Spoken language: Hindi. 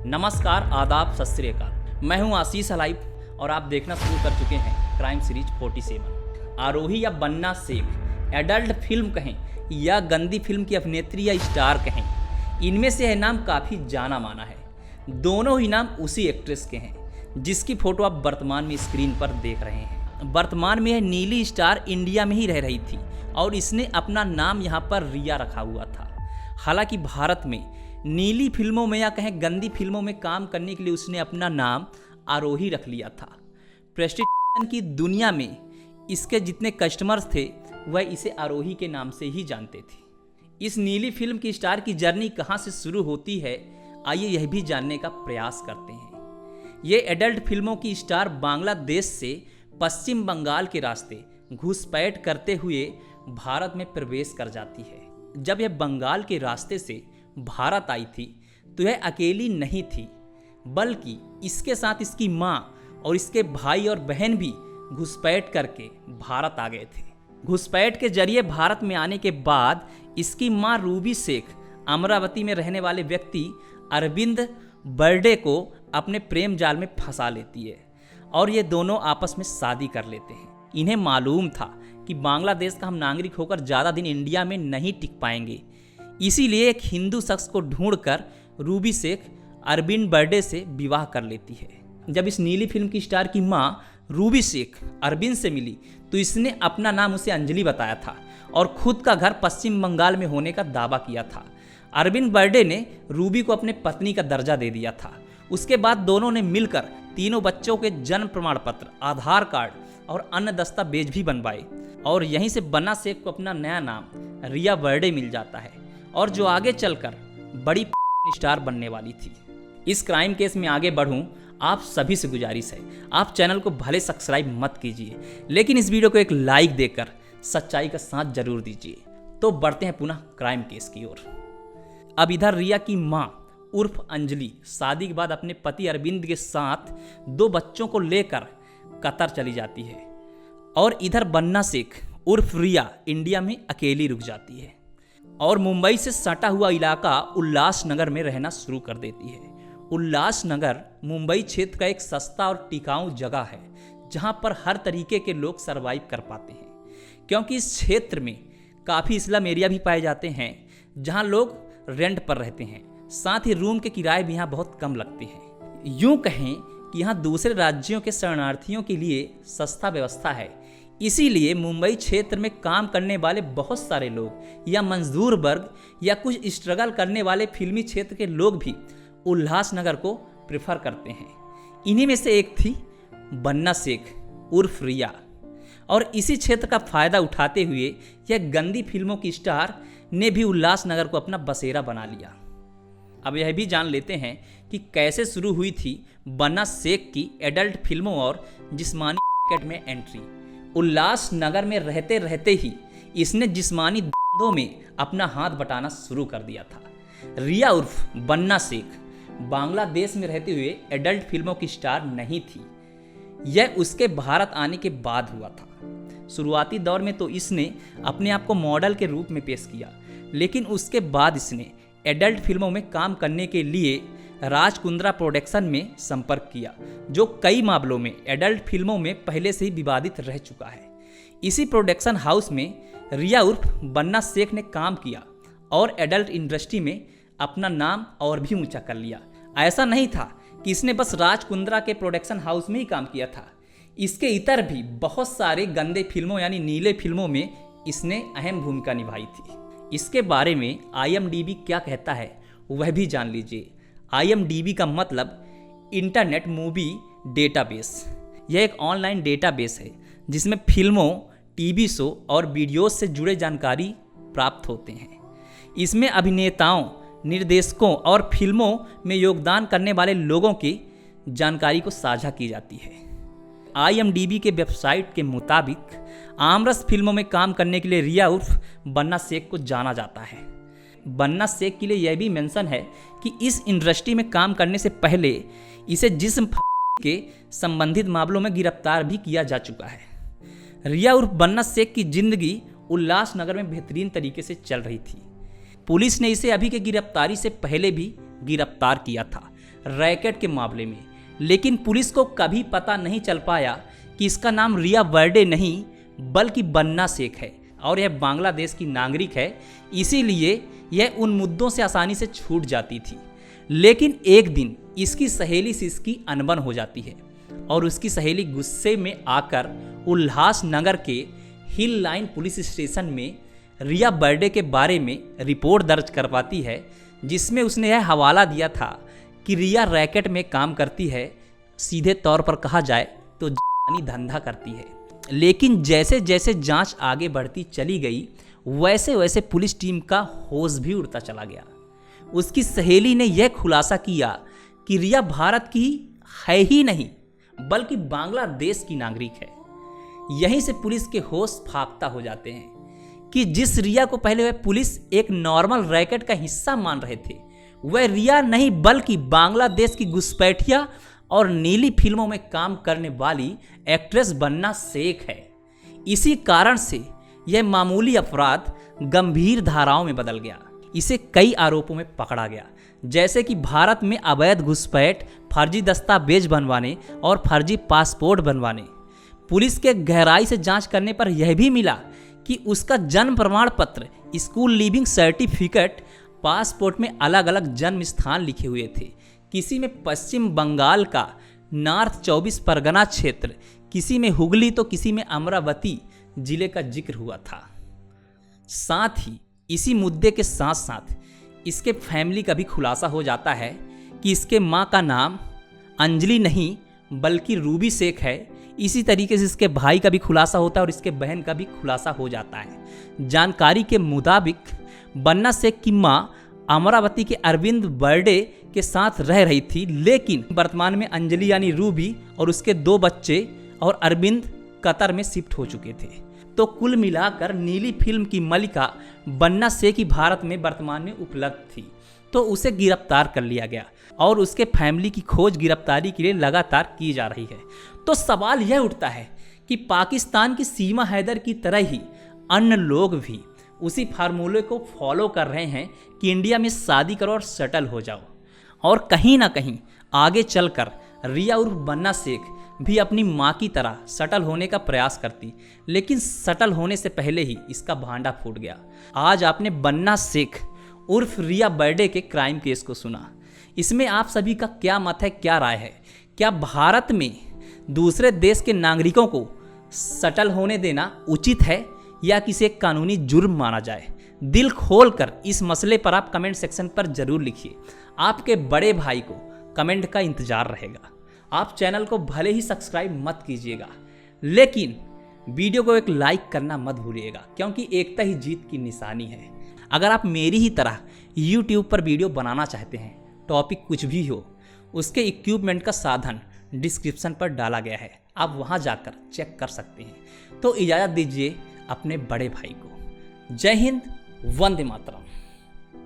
नमस्कार, आदाब, सत श्री अकाल। मैं हूं आशीष हलाइब और आप देखना शुरू कर चुके हैं क्राइम सीरीज 47। आरोही या बन्ना शेख एडल्ट फिल्म कहें या गंदी फिल्म की अभिनेत्री या स्टार कहें, इनमें से यह नाम काफ़ी जाना माना है। दोनों ही नाम उसी एक्ट्रेस के हैं जिसकी फ़ोटो आप वर्तमान में स्क्रीन पर देख रहे हैं। वर्तमान में यह नीली स्टार इंडिया में ही रह रही थी और इसने अपना नाम यहाँ पर रिया रखा हुआ था। हालांकि भारत में नीली फिल्मों में या कहें गंदी फिल्मों में काम करने के लिए उसने अपना नाम आरोही रख लिया था। प्रेस्टिजियन की दुनिया में इसके जितने कस्टमर्स थे वह इसे आरोही के नाम से ही जानते थे। इस नीली फिल्म की स्टार की जर्नी कहाँ से शुरू होती है, आइए यह भी जानने का प्रयास करते हैं। ये एडल्ट फिल्मों की स्टार बांग्लादेश से पश्चिम बंगाल के रास्ते घुसपैठ करते हुए भारत में प्रवेश कर जाती है। जब यह बंगाल के रास्ते से भारत आई थी तो यह अकेली नहीं थी, बल्कि इसके साथ इसकी माँ और इसके भाई और बहन भी घुसपैठ करके भारत आ गए थे। घुसपैठ के जरिए भारत में आने के बाद इसकी माँ रूबी शेख अमरावती में रहने वाले व्यक्ति अरविंद बर्डे को अपने प्रेम जाल में फंसा लेती है और ये दोनों आपस में शादी कर लेते हैं। इन्हें मालूम था कि बांग्लादेश का हम नागरिक होकर ज़्यादा दिन इंडिया में नहीं टिक पाएंगे, इसीलिए एक हिंदू शख्स को ढूंढकर रूबी शेख अरविंद बर्डे से विवाह कर लेती है। जब इस नीली फिल्म की स्टार की माँ रूबी शेख अरविंद से मिली तो इसने अपना नाम उसे अंजलि बताया था और खुद का घर पश्चिम बंगाल में होने का दावा किया था। अरविंद बर्डे ने रूबी को अपने पत्नी का दर्जा दे दिया था। उसके बाद दोनों ने मिलकर तीनों बच्चों के जन्म प्रमाण पत्र, आधार कार्ड और अन्य दस्तावेज भी बनवाए और यहीं से बन्ना शेख को अपना नया नाम रिया बर्डे मिल जाता है और जो आगे चलकर बड़ी स्टार बनने वाली थी। इस क्राइम केस में आगे बढ़ूं, आप सभी से गुजारिश है आप चैनल को भले सब्सक्राइब मत कीजिए, लेकिन इस वीडियो को एक लाइक देकर सच्चाई का साथ जरूर दीजिए। तो बढ़ते हैं पुनः क्राइम केस की ओर। अब इधर रिया की माँ उर्फ अंजलि शादी के बाद अपने पति अरविंद के साथ 2 बच्चों को लेकर कतर चली जाती है और इधर बन्ना शेख उर्फ रिया इंडिया में अकेली रुक जाती है और मुंबई से सटा हुआ इलाका उल्लासनगर में रहना शुरू कर देती है। उल्लासनगर मुंबई क्षेत्र का एक सस्ता और टिकाऊ जगह है जहां पर हर तरीके के लोग सरवाइव कर पाते हैं, क्योंकि इस क्षेत्र में काफ़ी स्लम एरिया भी पाए जाते हैं जहां लोग रेंट पर रहते हैं। साथ ही रूम के किराए भी यहाँ बहुत कम लगते हैं। यूँ कहें कि यहाँ दूसरे राज्यों के शरणार्थियों के लिए सस्ता व्यवस्था है, इसीलिए मुंबई क्षेत्र में काम करने वाले बहुत सारे लोग या मजदूर वर्ग या कुछ स्ट्रगल करने वाले फिल्मी क्षेत्र के लोग भी उल्लासनगर को प्रेफर करते हैं। इन्हीं में से एक थी बन्ना शेख उर्फ रिया और इसी क्षेत्र का फ़ायदा उठाते हुए यह गंदी फिल्मों की स्टार ने भी उल्लासनगर को अपना बसेरा बना लिया। अब यह भी जान लेते हैं कि कैसे शुरू हुई थी बन्ना शेख की एडल्ट फिल्मों और जिस्मानी मार्केट में एंट्री। उल्लासनगर में रहते रहते ही इसने जिस्मानी धंधों में अपना हाथ बटाना शुरू कर दिया था। रिया उर्फ बन्ना शेख बांग्लादेश में रहते हुए एडल्ट फिल्मों की स्टार नहीं थी, यह उसके भारत आने के बाद हुआ था। शुरुआती दौर में तो इसने अपने आप को मॉडल के रूप में पेश किया, लेकिन उसके बाद इसने एडल्ट फिल्मों में काम करने के लिए राज कुंद्रा प्रोडक्शन में संपर्क किया, जो कई मामलों में एडल्ट फिल्मों में पहले से ही विवादित रह चुका है। इसी प्रोडक्शन हाउस में रिया उर्फ बन्ना शेख ने काम किया और एडल्ट इंडस्ट्री में अपना नाम और भी ऊंचा कर लिया। ऐसा नहीं था कि इसने बस राज कुंद्रा के प्रोडक्शन हाउस में ही काम किया था, इसके इतर भी बहुत सारे गंदे फिल्मों यानी नीले फिल्मों में इसने अहम भूमिका निभाई थी। इसके बारे में IMDb क्या कहता है वह भी जान लीजिए। IMDb का मतलब इंटरनेट मूवी डेटाबेस। यह एक ऑनलाइन डेटाबेस है जिसमें फिल्मों, टीवी शो और वीडियोस से जुड़े जानकारी प्राप्त होते हैं। इसमें अभिनेताओं, निर्देशकों और फिल्मों में योगदान करने वाले लोगों की जानकारी को साझा की जाती है। IMDb के वेबसाइट के मुताबिक आमरस फिल्मों में काम करने के लिए रिया उर्फ बन्ना शेख को जाना जाता है। बन्ना शेख के लिए यह भी मेंशन है कि इस इंडस्ट्री में काम करने से पहले इसे जिस्म के संबंधित मामलों में गिरफ्तार भी किया जा चुका है। रिया उर्फ बन्ना शेख की जिंदगी उल्लासनगर में बेहतरीन तरीके से चल रही थी। पुलिस ने इसे अभी के गिरफ्तारी से पहले भी गिरफ्तार किया था। रैकेट के मामले में, लेकिन पुलिस को कभी पता नहीं चल पाया कि इसका नाम रिया बर्डे नहीं बल्कि बन्ना शेख है और यह बांग्लादेश की नागरिक है, इसीलिए यह उन मुद्दों से आसानी से छूट जाती थी। लेकिन एक दिन इसकी सहेली से इसकी अनबन हो जाती है और उसकी सहेली गुस्से में आकर उल्लासनगर के हिल लाइन पुलिस स्टेशन में रिया बर्डे के बारे में रिपोर्ट दर्ज करवाती है, जिसमें उसने यह हवाला दिया था कि रिया रैकेट में काम करती है, सीधे तौर पर कहा जाए तो धंधा करती है। लेकिन जैसे जैसे जांच आगे बढ़ती चली गई वैसे वैसे पुलिस टीम का होश भी उड़ता चला गया। उसकी सहेली ने यह खुलासा किया कि रिया भारत की है ही नहीं बल्कि बांग्लादेश की नागरिक है। यहीं से पुलिस के होश फाख्ता हो जाते हैं कि जिस रिया को पहले वह पुलिस एक नॉर्मल रैकेट का हिस्सा मान रहे थे, वह रिया नहीं बल्कि बांग्लादेश की घुसपैठिया और नीली फिल्मों में काम करने वाली एक्ट्रेस बन्ना शेख है। इसी कारण से यह मामूली अपराध गंभीर धाराओं में बदल गया। इसे कई आरोपों में पकड़ा गया, जैसे कि भारत में अवैध घुसपैठ, फर्जी दस्तावेज बनवाने और फर्जी पासपोर्ट बनवाने। पुलिस के गहराई से जांच करने पर यह भी मिला कि उसका जन्म प्रमाण पत्र, स्कूल लीविंग सर्टिफिकेट, पासपोर्ट में अलग अलग जन्म स्थान लिखे हुए थे। किसी में पश्चिम बंगाल का नॉर्थ 24 परगना क्षेत्र, किसी में हुगली तो किसी में अमरावती जिले का जिक्र हुआ था। साथ ही इसी मुद्दे के साथ साथ इसके फैमिली का भी खुलासा हो जाता है कि इसके मां का नाम अंजलि नहीं बल्कि रूबी शेख है। इसी तरीके से इसके भाई का भी खुलासा होता है और इसके बहन का भी खुलासा हो जाता है। जानकारी के मुताबिक बन्ना शेख की मां अमरावती के अरविंद बर्डे के साथ रह रही थी, लेकिन वर्तमान में अंजलि यानी रूबी और उसके 2 बच्चे और अरविंद कतर में शिफ्ट हो चुके थे। तो कुल मिलाकर नीली फिल्म की मलिका बन्ना शेख ही भारत में वर्तमान में उपलब्ध थी, तो उसे गिरफ्तार कर लिया गया और उसके फैमिली की खोज गिरफ्तारी के लिए लगातार की जा रही है। तो सवाल यह उठता है कि पाकिस्तान की सीमा हैदर की तरह ही अन्य लोग भी उसी फार्मूले को फॉलो कर रहे हैं कि इंडिया में शादी करो और सेटल हो जाओ, और कहीं ना कहीं आगे चलकर रिया उर्फ बन्ना शेख भी अपनी माँ की तरह सेटल होने का प्रयास करती, लेकिन सेटल होने से पहले ही इसका भांडा फूट गया। आज आपने बन्ना शेख उर्फ रिया बर्डे के क्राइम केस को सुना। इसमें आप सभी का क्या मत है, क्या राय है? क्या भारत में दूसरे देश के नागरिकों को सेटल होने देना उचित है या किसी एक कानूनी जुर्म माना जाए? दिल खोलकर इस मसले पर आप कमेंट सेक्शन पर जरूर लिखिए। आपके बड़े भाई को कमेंट का इंतजार रहेगा। आप चैनल को भले ही सब्सक्राइब मत कीजिएगा, लेकिन वीडियो को एक लाइक करना मत भूलिएगा, क्योंकि एकता ही जीत की निशानी है। अगर आप मेरी ही तरह YouTube पर वीडियो बनाना चाहते हैं, टॉपिक कुछ भी हो, उसके इक्विपमेंट का साधन डिस्क्रिप्शन पर डाला गया है, आप वहां जाकर चेक कर सकते हैं। तो इजाज़त दीजिए अपने बड़े भाई को। जय हिंद, वंदे मातरम।